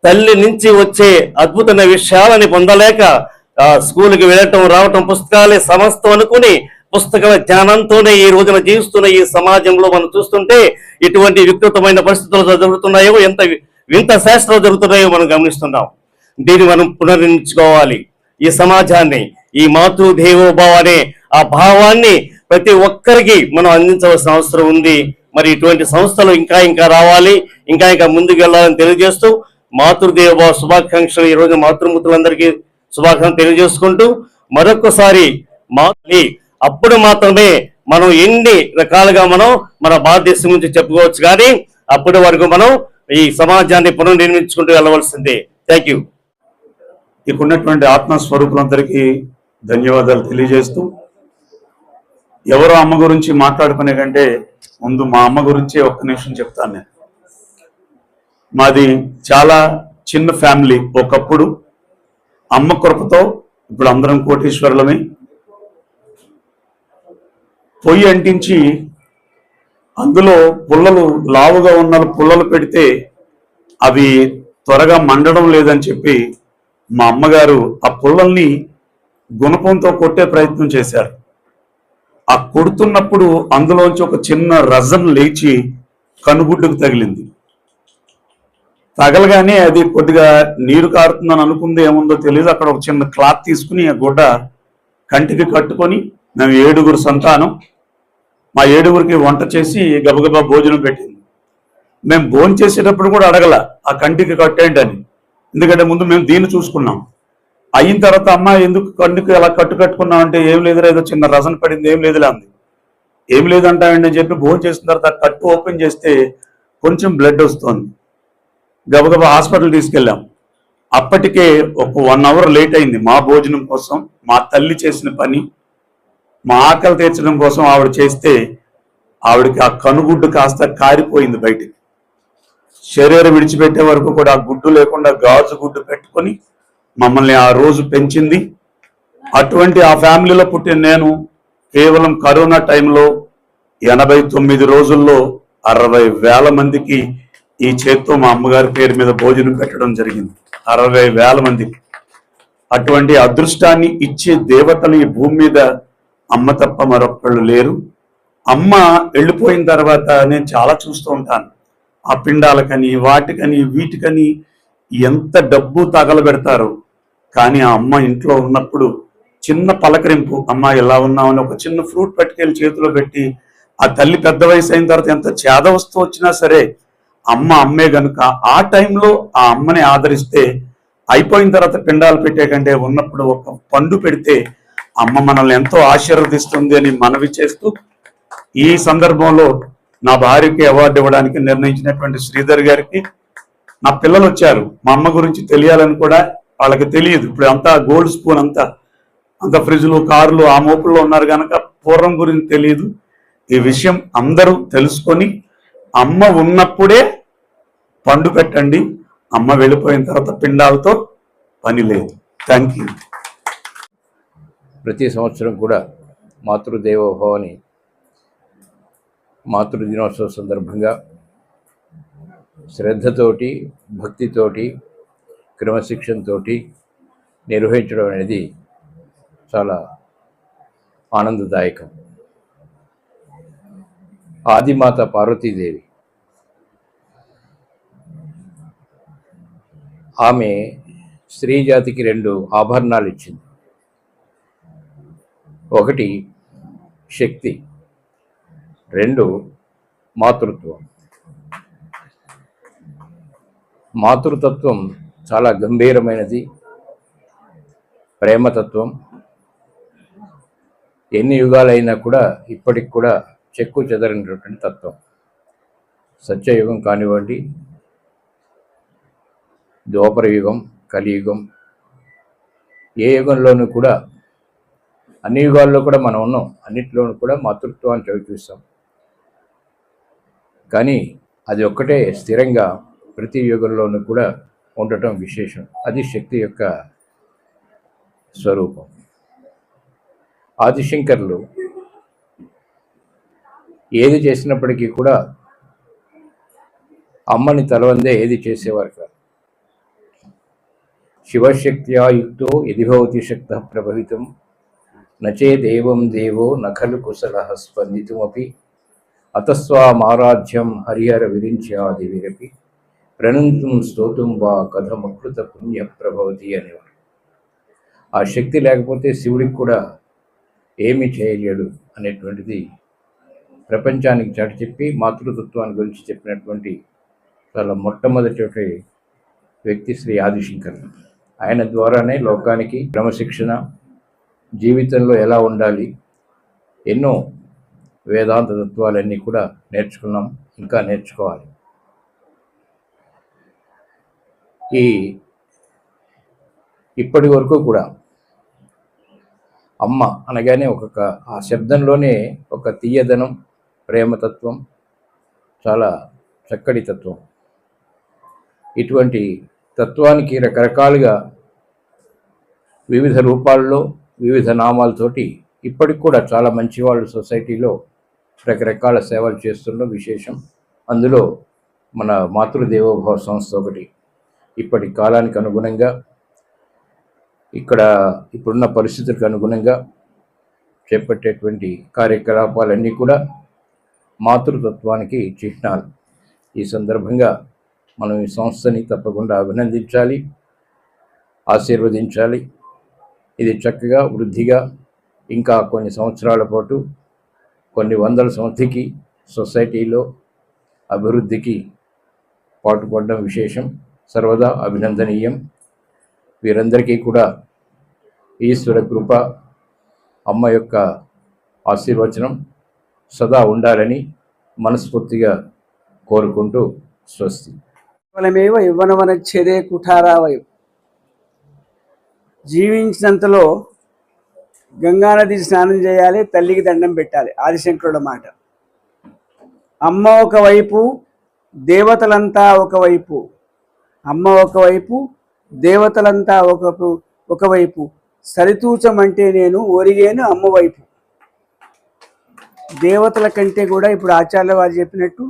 తల్లి నుంచి వచ్చే అద్భుతమైన విషయాలని పొందలేక స్కూల్కి వెళ్ళటం రావటం, పుస్తకాలే సమస్తం అనుకుని పుస్తకాల జ్ఞానంతోనే ఈ రోజున జీవిస్తున్న ఈ సమాజంలో మనం చూస్తుంటే ఇటువంటి వికృతమైన పరిస్థితులు జరుగుతున్నాయో, ఎంత వింత శాస్త్రాలు జరుగుతున్నాయో మనం గమనిస్తున్నాం. దీన్ని మనం పునర్నిర్మించుకోవాలి. ఈ సమాజాన్ని, ఈ మాతృదేవోభావ అనే ఆ భావాన్ని ప్రతి ఒక్కరికి మనం అందించవలసిన అవసరం ఉంది. మరి ఇటువంటి సంస్థలు ఇంకా రావాలి, ఇంకా ముందుకు వెళ్ళాలని తెలియజేస్తూ మాతృదేవోభావ శుభాకాంక్షలు ఈ రోజు మాతృమూర్తులందరికీ శుభాకాంక్షలు తెలియజేసుకుంటూ మరొకసారి అప్పుడు మాత్రమే మనం ఎన్ని రకాలుగా మన భారతదేశం గురించి చెప్పుకోవచ్చు. కానీ అప్పటి వరకు మనం ఈ సమాజాన్ని పునర్నిర్మించుకుంటూ వెళ్ళవలసిందే. Thank you. ఇక్కడ ఉన్నటువంటి ఆత్మస్వరూపులందరికీ ధన్యవాదాలు తెలియజేస్తూ, ఎవరో అమ్మ గురించి మాట్లాడుకునే కంటే ముందు మా అమ్మ గురించి ఒక్క నిమిషం చెప్తాను. నేను మాది చాలా చిన్న ఫ్యామిలీ. ఒకప్పుడు అమ్మ కృపతో ఇప్పుడు అందరం కోటీశ్వరులమే. పొయ్యి అంటించి అందులో పుల్లలు, లావుగా ఉన్న పుల్లలు పెడితే అవి త్వరగా మండడం లేదని చెప్పి మా అమ్మగారు ఆ పుల్లల్ని గుణపంతో కొట్టే ప్రయత్నం చేశారు. ఆ కొడుతున్నప్పుడు అందులోంచి ఒక చిన్న రజన్ లేచి కనుగుడ్డుకు తగిలింది. తగలగానే అది కొద్దిగా నీరు కారుతుందని అనుకుంది, ఏముందో తెలియదు. అక్కడ ఒక చిన్న క్లాత్ తీసుకుని ఆ గుడ్డ కంటికి కట్టుకొని, మేము 7గురు సంతానం, మా 7గురికి వంట చేసి గబగబా భోజనం పెట్టింది. మేము భోజనం చేసేటప్పుడు కూడా అడగల ఆ కంటికి కట్టేయండి అని, ఎందుకంటే ముందు మేము దీన్ని చూసుకున్నాం. అయిన తర్వాత అమ్మ ఎందుకు కంటికి అలా కట్టుకున్నాం అంటే, ఏం లేదురా ఏదో చిన్న రసన పడింది, ఏం లేదులే అంది. ఏం లేదంటాయండి అని చెప్పి భోజనం చేసిన తర్వాత కట్టు ఓపెన్ చేస్తే కొంచెం బ్లడ్ వస్తుంది. గబగబా హాస్పిటల్ తీసుకెళ్ళాం. అప్పటికే ఒక 1 అవర్ లేట్ అయింది మా భోజనం కోసం. మా తల్లి చేసిన పని, మా ఆకలి తీర్చడం కోసం ఆవిడ చేస్తే ఆవిడకి ఆ కనుగుడ్డు కాస్త కారిపోయింది బయటికి. శరీరం విడిచిపెట్టే వరకు కూడా ఆ గుడ్డు లేకుండా గాజు గుడ్డు పెట్టుకొని మమ్మల్ని ఆ రోజు పెంచింది. అటువంటి ఆ ఫ్యామిలీలో పుట్టిన నేను కేవలం కరోనా టైంలో 89 రోజుల్లో 60,000 మందికి ఈ చేత్తో మా అమ్మగారి పేరు మీద భోజనం పెట్టడం జరిగింది. 60,000 మందికి. అటువంటి అదృష్టాన్ని ఇచ్చే దేవతలు ఈ భూమి మీద అమ్మ తప్ప మరొక్కళ్ళు లేరు. అమ్మ వెళ్ళిపోయిన తర్వాత నేను చాలా చూస్తూ ఉంటాను, ఆ పిండాలకని వాటికని వీటికని ఎంత డబ్బు తగలబెడతారు. కానీ ఆ అమ్మ ఇంట్లో ఉన్నప్పుడు చిన్న పలకరింపు, అమ్మ ఎలా ఉన్నామని ఒక చిన్న ఫ్రూట్ పట్టుకెళ్ళి చేతిలో పెట్టి, ఆ తల్లి పెద్ద వయసు అయిన తర్వాత ఎంత చేద వస్తూ వచ్చినా సరే అమ్మ అమ్మే గనుక ఆ టైంలో ఆ అమ్మని ఆదరిస్తే, అయిపోయిన తర్వాత పిండాలు పెట్టే కంటే ఉన్నప్పుడు ఒక పండు పెడితే అమ్మ మనల్ని ఎంతో ఆశీర్వదిస్తుంది అని మనవి చేస్తూ, ఈ సందర్భంలో నా భార్యకి అవార్డు ఇవ్వడానికి నిర్ణయించినటువంటి శ్రీధర్ గారికి, నా పిల్లలు వచ్చారు, మా అమ్మ గురించి తెలియాలని కూడా వాళ్ళకి తెలియదు. ఇప్పుడు అంతా గోల్డ్ స్పూన్ అంత ఫ్రిడ్జ్లు కార్లు ఆ మోపుల్లో ఉన్నారు కనుక పూర్వం గురించి తెలియదు. ఈ విషయం అందరూ తెలుసుకొని అమ్మ ఉన్నప్పుడే పండు పెట్టండి, అమ్మ వెళ్ళిపోయిన తర్వాత పిండాలతో పని లేదు. Thank you. ప్రతి సంవత్సరం కూడా మాతృదేవోభవని మాతృదినోత్సవ సందర్భంగా శ్రద్ధతోటి, భక్తితోటి, క్రమశిక్షణతోటి నిర్వహించడం అనేది చాలా ఆనందదాయకం. ఆదిమాత పార్వతీదేవి ఆమె స్త్రీ జాతికి 2 ఆభరణాలు ఇచ్చింది. ఒకటి శక్తి, 2 మాతృత్వం. మాతృతత్వం చాలా గంభీరమైనది, ప్రేమతత్వం. ఎన్ని యుగాలైనా కూడా ఇప్పటికి కూడా చెక్కు చెదరినటువంటి తత్వం. సత్యయుగం కానివ్వండి, ద్వాపర యుగం, కలియుగం, ఏ యుగంలోనూ కూడా, అన్ని యుగాల్లో కూడా మనం ఉన్నాం, అన్నిటిలోనూ కూడా మాతృత్వాన్ని చవి చూస్తాం. కానీ అది ఒక్కటే స్థిరంగా ప్రతి యుగంలోనూ కూడా ఉండటం విశేషం. అది శక్తి యొక్క స్వరూపం. ఆదిశంకర్లు ఏది చేసినప్పటికీ కూడా అమ్మని తలవందే ఏది చేసేవారు కాదు. శివశక్త్యా యుక్తో యదిభవతి శక్త ప్రభవితం నచే దేవం దేవో నఖలు కుశలః స్పందితుమపి అతస్వామారాధ్యం హరిహర విరించాది విరపి ప్రణంతుం స్తోతుం వా కథమకృత పుణ్య ప్రభవతి అనేవారు. ఆ శక్తి లేకపోతే శివుడికి కూడా ఏమీ చేయలేడు అనేటువంటిది ప్రపంచానికి చాటి చెప్పి మాతృతత్వాన్ని గురించి చెప్పినటువంటి చాలా మొట్టమొదటి వ్యక్తి శ్రీ ఆదిశంకరులు. ఆయన ద్వారానే లోకానికి క్రమశిక్షణ, జీవితంలో ఎలా ఉండాలి, ఎన్నో వేదాంత తత్వాలన్నీ కూడా నేర్చుకున్నాం, ఇంకా నేర్చుకోవాలి. ఇప్పటి వరకు కూడా అమ్మ అనగానే ఆ శబ్దంలోనే ఒక తీయదనం, ప్రేమతత్వం, చాలా చక్కటి తత్వం. ఇటువంటి తత్వానికి రకరకాలుగా వివిధ రూపాల్లో, వివిధ నామాలతోటి ఇప్పటికి కూడా చాలా మంచి వాళ్ళు సొసైటీలో రకరకాల సేవలు చేస్తుండడం విశేషం. అందులో మన మాతృదేవోభవ సంస్థ ఒకటి. ఇప్పటి కాలానికి అనుగుణంగా, ఇప్పుడున్న పరిస్థితులకు అనుగుణంగా చేపట్టేటువంటి కార్యకలాపాలన్నీ కూడా మాతృతత్వానికి చిహ్నాలు. ఈ సందర్భంగా మనం ఈ సంస్థని తప్పకుండా అభినందించాలి, ఆశీర్వదించాలి. ఇది చక్కగా వృద్ధిగా ఇంకా కొన్ని సంవత్సరాల పాటు కొన్ని వందల సంవత్సరాలకి సొసైటీలో అభివృద్ధికి పాటుపడడం విశేషం, సర్వదా అభినందనీయం. వీరందరికీ కూడా ఈశ్వర కృప, అమ్మ యొక్క ఆశీర్వచనం సదా ఉండాలని మనస్ఫూర్తిగా కోరుకుంటూ స్వస్తి. కేవలమేవ యవ్వనవనచ్ఛేదే కుఠారావయం. జీవించినంతలో గంగానది స్నానం చేయాలి, తల్లికి దండం పెట్టాలి, ఆదిశంకరుడు మాట. అమ్మ ఒకవైపు, దేవతలంతా ఒకవైపు. అమ్మ ఒకవైపు, దేవతలంతా ఒకవైపు. సరితూచమంటే నేను ఒరిగేను అమ్మ వైపు. దేవతల కంటే కూడా ఇప్పుడు ఆచార్య వారు చెప్పినట్టు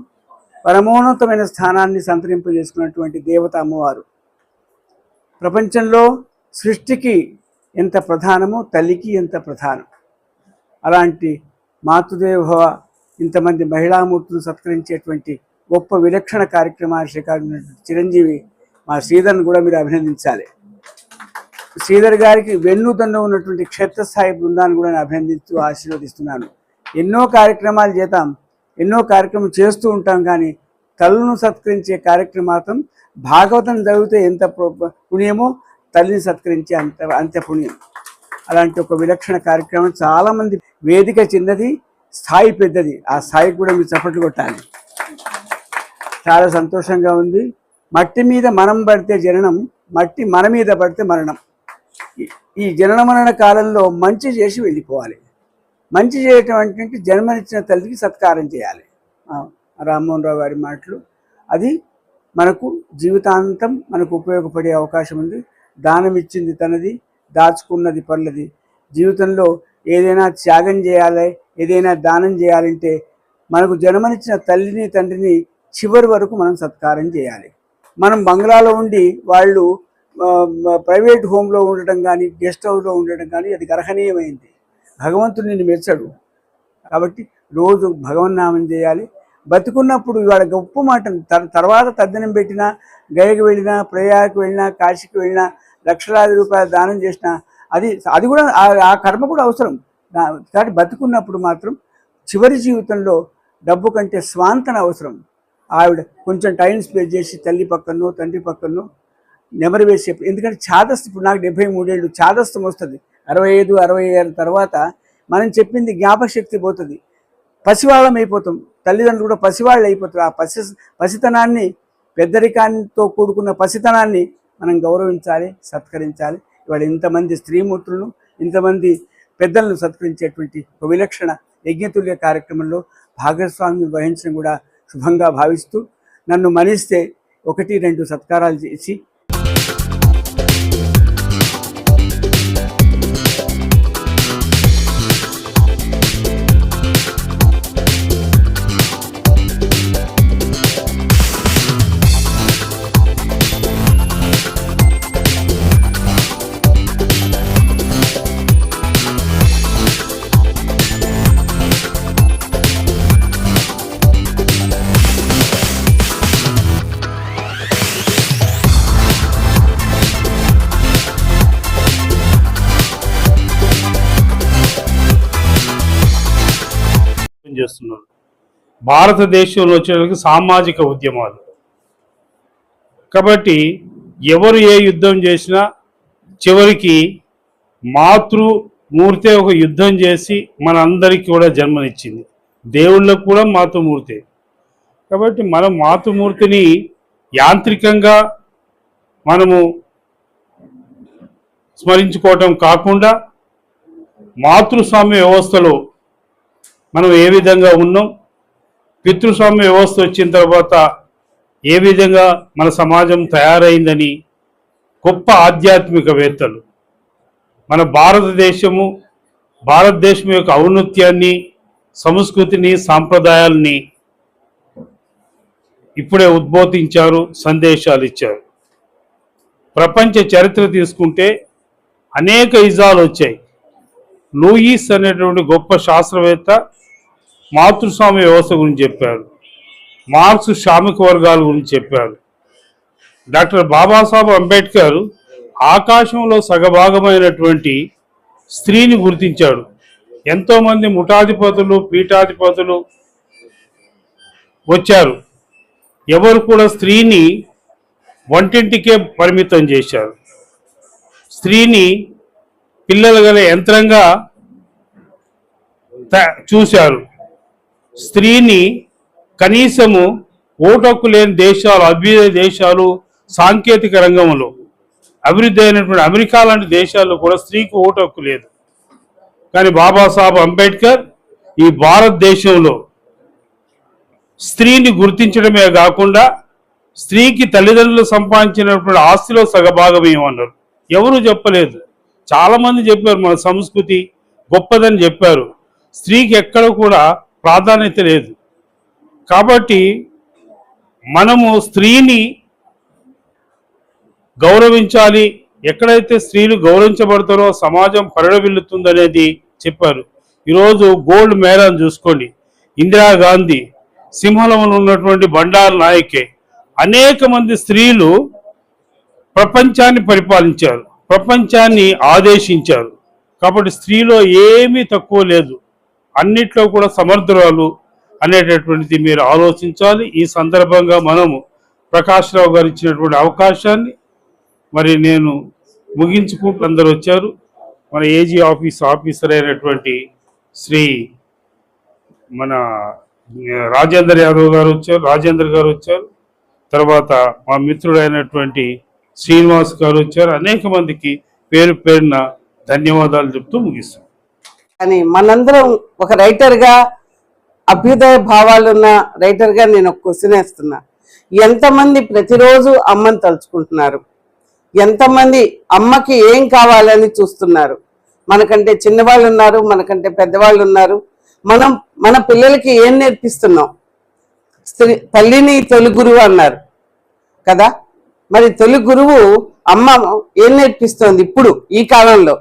పరమోన్నతమైన స్థానాన్ని సంతరింపజేసుకున్నటువంటి దేవత అమ్మవారు. ప్రపంచంలో సృష్టికి ఎంత ప్రధానమో తల్లికి ఎంత ప్రధానం. అలాంటి మాతృదేవోభవ, ఇంతమంది మహిళామూర్తులను సత్కరించేటువంటి గొప్ప విలక్షణ కార్యక్రమాలు శ్రీకారం చిరంజీవి మా శ్రీధర్ను కూడా మీరు అభినందించాలి. శ్రీధర్ గారికి వెన్నుదన్ను ఉన్నటువంటి క్షేత్రస్థాయి బృందాన్ని కూడా నేను అభినందిస్తూ ఆశీర్వదిస్తున్నాను. ఎన్నో కార్యక్రమాలు చేద్దాం, ఎన్నో కార్యక్రమం చేస్తూ ఉంటాం, కానీ తల్లును సత్కరించే కార్యక్రమాతం భాగవతం చదివితే ఎంత పుణ్యమో తల్లిని సత్కరించే అంత పుణ్యం. అలాంటి ఒక విలక్షణ కార్యక్రమం. చాలామంది, వేదిక చిన్నది, స్థాయి పెద్దది, ఆ స్థాయికి కూడా మీరు చప్పట్లు కొట్టాలి. చాలా సంతోషంగా ఉంది. మట్టి మీద మనం పడితే జననం, మట్టి మన మీద పడితే మరణం. ఈ జనన మరణ కాలంలో మంచి చేసి వెళ్ళిపోవాలి. మంచి చేయటం అంటే జన్మనిచ్చిన తల్లికి సత్కారం చేయాలి. రామ్మోహన్ రావు గారి మాటలు. అది మనకు జీవితాంతం మనకు ఉపయోగపడే అవకాశం ఉంది. దానం ఇచ్చింది తనది, దాచుకున్నది పర్లది. జీవితంలో ఏదైనా త్యాగం చేయాలి, ఏదైనా దానం చేయాలంటే మనకు జన్మనిచ్చిన తల్లిని తండ్రిని చివరి వరకు మనం సత్కారం చేయాలి. మనం బంగ్లాలో ఉండి వాళ్ళు ప్రైవేట్ హోమ్లో ఉండటం కానీ, గెస్ట్ హౌస్లో ఉండటం కానీ అది గర్హనీయమైంది. భగవంతుడు నిన్ను మెచ్చాడు. కాబట్టి రోజు భగవన్నామం చేయాలి. బతుకున్నప్పుడు ఇవాళ గొప్ప మాట. తర్వాత తద్దనం పెట్టినా, గయకు వెళ్ళినా, ప్రయాగకు వెళ్ళినా, కాశీకి వెళ్ళినా, లక్షలాది రూపాయలు దానం చేసినా అది కూడా ఆ కర్మ కూడా అవసరం. కాబట్టి బతుకున్నప్పుడు మాత్రం చివరి జీవితంలో డబ్బు కంటే స్వాంతన అవసరం. ఆవిడ కొంచెం టైం స్పెండ్ చేసి తల్లి పక్కనో తండ్రి పక్కనో నెమరు వేసే, ఎందుకంటే ఛాదస్తు, ఇప్పుడు నాకు 73 ఏళ్ళు ఛాదస్థం వస్తుంది. 65, 66 తర్వాత మనం చెప్పింది జ్ఞాపక శక్తి పోతుంది, పసివాళ్ళం అయిపోతాం. తల్లిదండ్రులు కూడా పసివాళ్ళు అయిపోతారు. ఆ పసితనాన్ని, పెద్దరికాంతో కూడుకున్న పసితనాన్ని మనం గౌరవించాలి, సత్కరించాలి. ఇవాళ ఇంతమంది స్త్రీమూర్తులను, ఇంతమంది పెద్దలను సత్కరించేటువంటి ఒక విలక్షణ యజ్ఞతుల్య కార్యక్రమంలో భాగస్వామ్యం వహించడం కూడా శుభంగా భావిస్తూ, నన్ను మనిస్తే 1-2 సత్కారాలు చేసి చేస్తున్నారు. భారతదేశంలో వచ్చేటికి సామాజిక ఉద్యమాలు కాబట్టి ఎవరు ఏ యుద్ధం చేసినా చివరికి మాతృమూర్తే ఒక యుద్ధం చేసి మనందరికీ కూడా జన్మనిచ్చింది. దేవుళ్ళకు కూడా మాతృమూర్తే. కాబట్టి మనం మాతృమూర్తిని యాంత్రికంగా మనము స్మరించుకోవటం కాకుండా మాతృస్వామ్య వ్యవస్థలో మనం ఏ విధంగా ఉన్నాం, పితృస్వామ్య వ్యవస్థ వచ్చిన తర్వాత ఏ విధంగా మన సమాజం తయారైందని గొప్ప ఆధ్యాత్మికవేత్తలు మన భారతదేశం యొక్క ఔన్నత్యాన్ని, సంస్కృతిని, సాంప్రదాయాల్ని ఇప్పుడే ఉద్బోధించారు, సందేశాలు ఇచ్చారు. ప్రపంచ చరిత్ర తీసుకుంటే అనేక ఇజాలు వచ్చాయి. లూయిస్ అనేటువంటి గొప్ప శాస్త్రవేత్త మాతృస్వామ్య వ్యవస్థ గురించి చెప్పారు. మార్క్స్ శ్రామిక వర్గాల గురించి చెప్పారు. డాక్టర్ బాబాసాహెబ్ అంబేద్కర్ ఆకాశంలో సగభాగమైనటువంటి స్త్రీని గుర్తించాడు. ఎంతోమంది ముఠాధిపతులు పీఠాధిపతులు వచ్చారు. ఎవరు కూడా స్త్రీని వంటింటికే పరిమితం చేశారు. స్త్రీని పిల్లలు గల యంత్రంగా చూశారు. స్త్రీని కనీసము ఓటక్కు లేని దేశాలు, అభ్యుదయ దేశాలు, సాంకేతిక రంగంలో అభివృద్ధి అయినటువంటి అమెరికా లాంటి దేశాల్లో కూడా స్త్రీకి ఓటు హక్కు లేదు. కానీ బాబాసాహెబ్ అంబేద్కర్ ఈ భారతదేశంలో స్త్రీని గుర్తించడమే కాకుండా స్త్రీకి తల్లిదండ్రులు సంపాదించినటువంటి ఆస్తిలో సగభాగం ఏమన్నారు. ఎవరు చెప్పలేదు. చాలా మంది చెప్పారు మన సంస్కృతి గొప్పదని చెప్పారు. స్త్రీకి ఎక్కడ కూడా ప్రాధాన్యత లేదు. కాబట్టి మనము స్త్రీని గౌరవించాలి. ఎక్కడైతే స్త్రీలు గౌరవించబడతారో సమాజం పరిడవిల్లుతుందనేది చెప్పారు. ఈరోజు గోల్డ్ మేరాన్ చూసుకోండి, ఇందిరాగాంధీ, సింహంలో ఉన్నటువంటి బండారు నాయకే, అనేక మంది స్త్రీలు ప్రపంచాన్ని పరిపాలించారు, ప్రపంచాన్ని ఆదేశించారు. కాబట్టి స్త్రీలో ఏమీ తక్కువ లేదు, అన్నిట్లో కూడా సమర్థురాలు అనేటటువంటిది మీరు ఆలోచించాలి. ఈ సందర్భంగా మనము ప్రకాష్ రావు గారు ఇచ్చినటువంటి అవకాశాన్ని మరి నేను ముగించుకుంటూ అందరూ వచ్చారు. మన ఏజీ ఆఫీసర్ అయినటువంటి శ్రీ మన రాజేంద్ర యాదవ్ గారు వచ్చారు, రాజేంద్ర గారు వచ్చారు. తర్వాత మా మిత్రుడైనటువంటి శ్రీనివాస్ గారు వచ్చారు. అనేక మందికి పేరు పేరున ధన్యవాదాలు చెప్తూ ముగిస్తాం. కానీ మనందరం ఒక రైటర్గా, అభ్యుదయ భావాలున్న రైటర్గా నేను ఒక క్వశ్చన్ వేస్తున్నా. ఎంతమంది ప్రతిరోజు అమ్మని తలుచుకుంటున్నారు? ఎంతమంది అమ్మకి ఏం కావాలని చూస్తున్నారు? మనకంటే చిన్నవాళ్ళు ఉన్నారు, మనకంటే పెద్దవాళ్ళు ఉన్నారు. మనం మన పిల్లలకి ఏం నేర్పిస్తున్నాం? తల్లిని తొలి గురువు అన్నారు కదా. మరి తొలి గురువు అమ్మ ఏం నేర్పిస్తోంది ఇప్పుడు ఈ కాలంలో?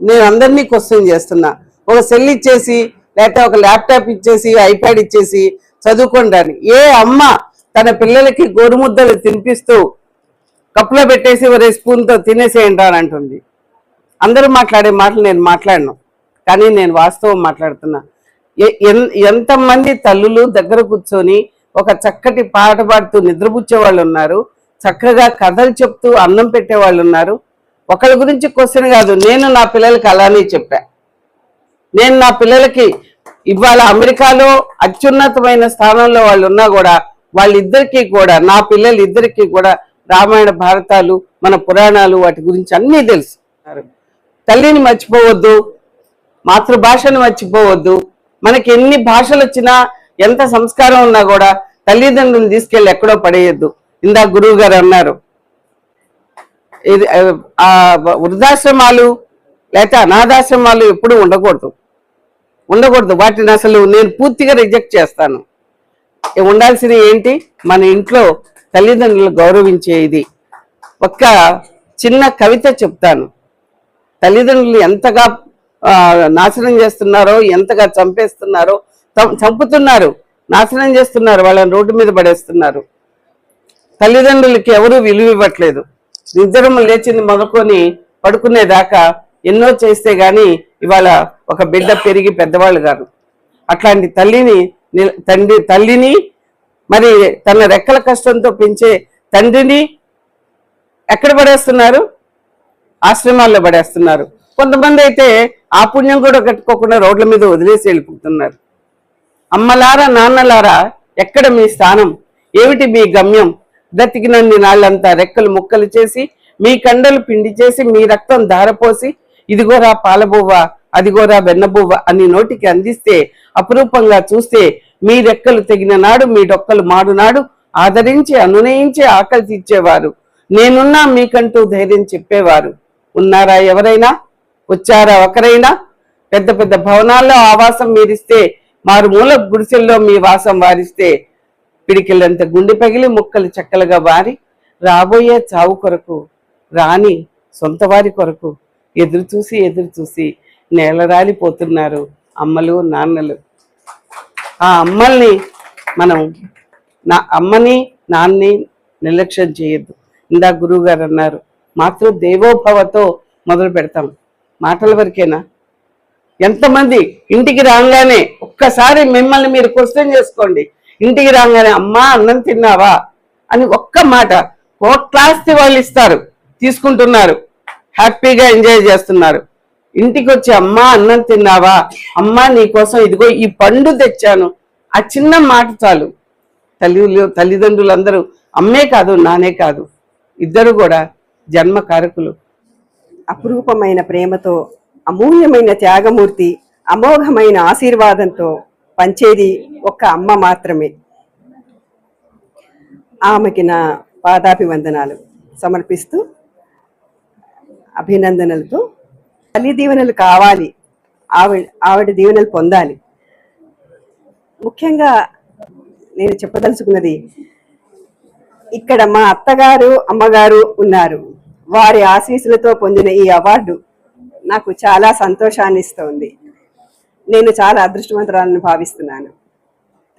నేను అందరినీ క్వశ్చన్ చేస్తున్నా. ఒక సెల్ ఇచ్చేసి, లేకపోతే ఒక ల్యాప్టాప్ ఇచ్చేసి, ఐప్యాడ్ ఇచ్చేసి చదువుకోండి. ఏ అమ్మ తన పిల్లలకి గోరుముద్దలు తినిపిస్తూ కప్పులో పెట్టేసి ఒరే స్పూన్తో తినేసేయండి అని అంటుంది. అందరూ మాట్లాడే మాటలు నేను మాట్లాడను, కానీ నేను వాస్తవం మాట్లాడుతున్నా. ఎంతమంది తల్లులు దగ్గర కూర్చొని ఒక చక్కటి పాట పాడుతూ నిద్రపుచ్చే వాళ్ళు ఉన్నారు, చక్కగా కథలు చెప్తూ అన్నం పెట్టే వాళ్ళు ఉన్నారు. ఒకళ్ళ గురించి క్వశ్చన్ కాదు, నేను నా పిల్లలకి అలానే చెప్పా. నేను నా పిల్లలకి ఇవాళ అమెరికాలో అత్యున్నతమైన స్థానంలో వాళ్ళు ఉన్నా కూడా వాళ్ళిద్దరికీ కూడా, నా పిల్లలు ఇద్దరికీ కూడా రామాయణ భారతాలు, మన పురాణాలు, వాటి గురించి అన్నీ తెలుసు. తల్లిని మర్చిపోవద్దు, మాతృభాషను మర్చిపోవద్దు. మనకి ఎన్ని భాషలు వచ్చినా, ఎంత సంస్కారం ఉన్నా కూడా తల్లిదండ్రులను తీసుకెళ్ళి ఎక్కడో పడేయద్దు. ఇందా గురువు గారు అన్నారు, ఇది ఆ వృద్ధాశ్రమాలు లేకపోతే అనాథాశ్రమాలు ఎప్పుడు ఉండకూడదు. వాటిని అసలు నేను పూర్తిగా రిజెక్ట్ చేస్తాను. ఉండాల్సినవి ఏంటి? మన ఇంట్లో తల్లిదండ్రులు గౌరవించే ఇది. ఒక్క చిన్న కవిత చెప్తాను. తల్లిదండ్రులు ఎంతగా నాశనం చేస్తున్నారో, ఎంతగా చంపేస్తున్నారో, చంపుతున్నారు, నాశనం చేస్తున్నారు, వాళ్ళని రోడ్డు మీద పడేస్తున్నారు. తల్లిదండ్రులకి ఎవరూ విలువ ఇవ్వట్లేదు. నిద్ర లేచింది మొదలుకొని పడుకునేదాకా ఎన్నో చేస్తే గాని ఇవాళ ఒక బిడ్డ పెరిగి పెద్దవాళ్ళు కాదు. అట్లాంటి తల్లిని మరి తన రెక్కల కష్టంతో పెంచే తండ్రిని ఎక్కడ పడేస్తున్నారు? ఆశ్రమాల్లో పడేస్తున్నారు. కొంతమంది అయితే ఆ పుణ్యం కూడా కట్టుకోకుండా రోడ్ల మీద వదిలేసి వెళ్ళిపోతున్నారు. అమ్మలారా, నాన్నలారా, ఎక్కడ మీ స్థానం? ఏమిటి మీ గమ్యం? బ్రతికినన్ని నాళ్ళంతా రెక్కలు ముక్కలు చేసి, మీ కండలు పిండి చేసి, మీ రక్తం ధారపోసి, ఇదిగోరా పాలబువ్వ, అదిగోరా వెన్నబువ్వ అని నోటికి అందిస్తే, అపురూపంగా చూస్తే, మీ రెక్కలు తెగిన నాడు, మీ డొక్కలు మాడు నాడు ఆదరించి అనునయించి ఆకలి తీర్చేవారు, నేనున్నా మీకంటూ ధైర్యం చెప్పేవారు ఉన్నారా ఎవరైనా? వచ్చారా ఒకరైనా? పెద్ద పెద్ద భవనాల్లో ఆవాసం మీరిస్తే, మారుమూల గుడిసెల్లో మీ వాసం వారిస్తే, పిడికిళ్ళంత గుండె పగిలి ముక్కలు చెక్కలుగా వారి రాబోయే చావు కొరకు, రాని సొంత వారి కొరకు ఎదురు చూసి నేలరాలిపోతున్నారు అమ్మలు, నాన్నలు. ఆ అమ్మల్ని మనం, అమ్మని నాన్నని నిర్లక్ష్యం చేయొద్దు. ఇందా గురువు గారు అన్నారు, మాతృ దేవోభవతో మొదలు పెడతాం. మాటల వరకేనా? ఎంతమంది ఇంటికి రాగానే ఒక్కసారి మిమ్మల్ని మీరు క్వశ్చన్ చేసుకోండి. ఇంటికి రాగానే అమ్మా అన్నం తిన్నావా అని ఒక్క మాట కోట్లాస్తి వాళ్ళు ఇస్తారు, తీసుకుంటున్నారు, హ్యాపీగా ఎంజాయ్ చేస్తున్నారు. ఇంటికి వచ్చి అమ్మా అన్నం తిన్నావా, అమ్మా నీకోసం ఇదిగో ఈ పండు తెచ్చాను, ఆ చిన్న మాట చాలు. తల్లిదండ్రులందరూ అమ్మే కాదు నానే కాదు ఇద్దరు కూడా జన్మ కారకులు. అపురూపమైన ప్రేమతో, అమూల్యమైన త్యాగమూర్తి, అమోఘమైన ఆశీర్వాదంతో పంచేది ఒక్క అమ్మ మాత్రమే. ఆమెకి నా పాదాభివందనాలు సమర్పిస్తూ అభినందనలతో తల్లి దీవెనలు కావాలి, ఆవిడ దీవెనలు పొందాలి. ముఖ్యంగా నేను చెప్పదలుచుకున్నది, ఇక్కడ మా అత్తగారు అమ్మగారు ఉన్నారు. వారి ఆశీస్సులతో పొందిన ఈ అవార్డు నాకు చాలా సంతోషాన్ని ఇస్తుంది. నేను చాలా అదృష్టవంతురాలను భావిస్తున్నాను.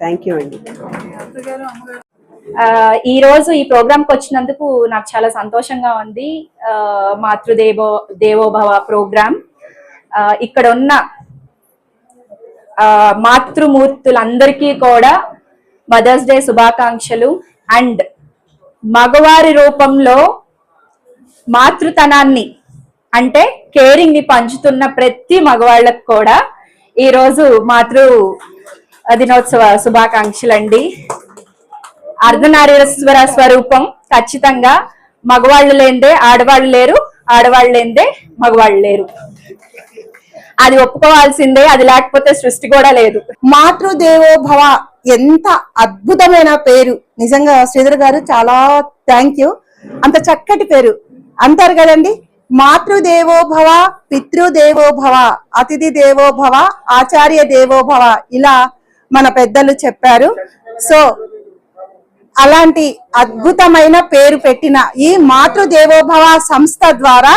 థ్యాంక్ యూ అండి. ఈ రోజు ఈ ప్రోగ్రామ్కి వచ్చినందుకు నాకు చాలా సంతోషంగా ఉంది. మాతృదేవోభవ ప్రోగ్రామ్ ఇక్కడ ఉన్న మాతృమూర్తులందరికీ కూడా మదర్స్ డే శుభాకాంక్షలు. అండ్ మగవారి రూపంలో మాతృతనాన్ని అంటే కేరింగ్ ని పంచుతున్న ప్రతి మగవాళ్ళకు కూడా ఈరోజు మాతృ దినోత్సవ శుభాకాంక్షలు అండి. అర్ధనారీశ్వర స్వరూపం ఖచ్చితంగా మగవాళ్ళు లేందే ఆడవాళ్ళు లేరు, ఆడవాళ్ళు లేందే మగవాళ్ళు లేరు. అది ఒప్పుకోవాల్సిందే, అది లేకపోతే సృష్టి కూడా లేదు. మాతృదేవోభవ ఎంత అద్భుతమైన పేరు. నిజంగా శ్రీధర్ గారు చాలా థ్యాంక్ యూ. అంత చక్కటి పేరు అంటారు కదండి. మాతృదేవోభవ, పితృదేవోభవ, అతిథి దేవోభవ, ఆచార్య దేవోభవ, ఇలా మన పెద్దలు చెప్పారు. సో అలాంటి అద్భుతమైన పేరు పెట్టిన ఈ మాతృదేవోభవ సంస్థ ద్వారా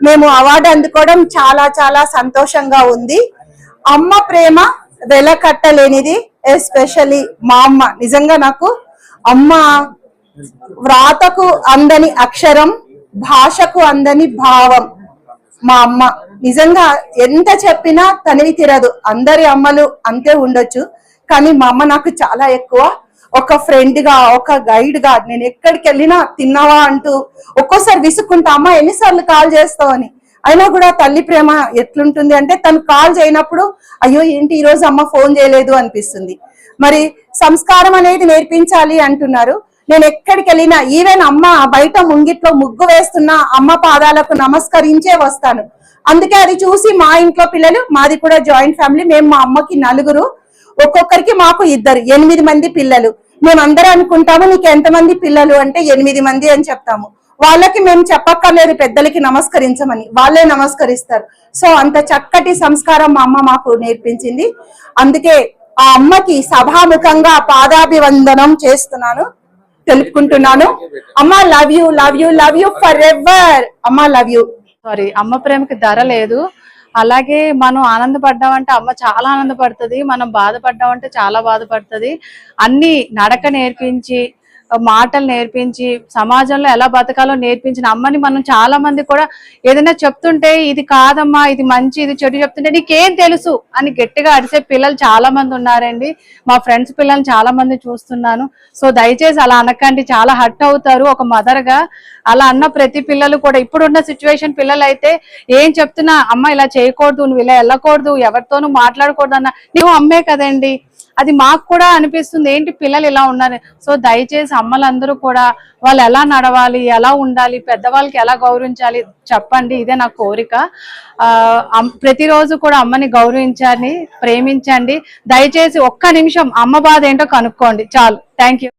మేము అవార్డు అందుకోవడం చాలా చాలా సంతోషంగా ఉంది. అమ్మ ప్రేమ వెలకట్టలేనిది. ఎస్పెషల్లీ మా అమ్మ. నిజంగా నాకు అమ్మ వ్రాతకు అందని అక్షరం, భాషకు అందని భావం. మా అమ్మ నిజంగా ఎంత చెప్పినా తనివి తీరదు. అందరి అమ్మలు అంతే ఉండొచ్చు, కానీ మా అమ్మ నాకు చాలా ఎక్కువ. ఒక ఫ్రెండ్ గా, ఒక గైడ్ గా, నేను ఎక్కడికి వెళ్ళినా తిన్నావా అంటూ ఒక్కోసారి విసుక్కుంటా, అమ్మ ఎన్నిసార్లు కాల్ చేస్తావు అని. అయినా కూడా తల్లి ప్రేమ ఎట్లుంటుంది అంటే, తను కాల్ చేయనప్పుడు అయ్యో ఏంటి ఈ రోజు అమ్మ ఫోన్ చేయలేదు అనిపిస్తుంది. మరి సంస్కారం అనేది నేర్పించాలి అంటున్నారు. నేను ఎక్కడికి వెళ్ళినా, ఈవెన్ అమ్మ బయట ముంగిట్లో ముగ్గు వేస్తున్నా అమ్మ పాదాలకు నమస్కరించే వస్తాను. అందుకే అది చూసి మా ఇంట్లో పిల్లలు, మాది కూడా జాయింట్ ఫ్యామిలీ, మేము మా అమ్మకి 4, ఒక్కొక్కరికి మాకు 2, 8 మంది పిల్లలు. మేమందరం అనుకుంటాము నీకు ఎంతమంది పిల్లలు అంటే 8 మంది అని చెప్తాము. వాళ్ళకి మేము చెప్పక్కర్లేదు పెద్దలకి నమస్కరించమని, వాళ్ళే నమస్కరిస్తారు. సో అంత చక్కటి సంస్కారం మా అమ్మ మాకు నేర్పించింది. అందుకే ఆ అమ్మకి సభాముఖంగా పాదాభివందనం చేస్తున్నాను, తెలుపుకుంటున్నాను. అమ్మ love you, love you, love you for ever. అమ్మ లవ్ యూ. సారీ, అమ్మ ప్రేమకి ధర లేదు. అలాగే మనం ఆనందపడ్డామంటే అమ్మ చాలా ఆనందపడుతుంది, మనం బాధపడ్డామంటే చాలా బాధపడుతుంది. అన్ని నడక నేర్పించి, మాటలు నేర్పించి, సమాజంలో ఎలా బతకాలో నేర్పించిన అమ్మని మనం చాలా మంది కూడా ఏదైనా చెప్తుంటే ఇది కాదమ్మా, ఇది మంచి, ఇది చెడు చెప్తుంటే నీకేం తెలుసు అని గట్టిగా అరిసే పిల్లలు చాలా మంది ఉన్నారండి. మా ఫ్రెండ్స్ పిల్లల్ని చాలా మంది చూస్తున్నాను. సో దయచేసి అలా అనకండి, చాలా హర్ట్ అవుతారు. ఒక మదర్ గా అలా అన్న ప్రతి పిల్లలు కూడా, ఇప్పుడున్న సిచ్యువేషన్ పిల్లలు అయితే ఏం చెప్తున్నా, అమ్మ ఇలా చేయకూడదు, నువ్వు ఇలా వెళ్ళకూడదు, ఎవరితోనూ మాట్లాడకూడదు అన్న, నువ్వు అమ్మే కదండి. అది మాకు కూడా అనిపిస్తుంది, ఏంటి పిల్లలు ఇలా ఉన్నారు. సో దయచేసి అమ్మలందరూ కూడా వాళ్ళు ఎలా నడవాలి, ఎలా ఉండాలి, పెద్దవాళ్ళకి ఎలా గౌరవించాలి చెప్పండి. ఇదే నా కోరిక. ప్రతిరోజు కూడా అమ్మని గౌరవించండి, ప్రేమించండి. దయచేసి ఒక్క నిమిషం అమ్మ బాధ ఏంటో కనుక్కోండి చాలు. Thank you.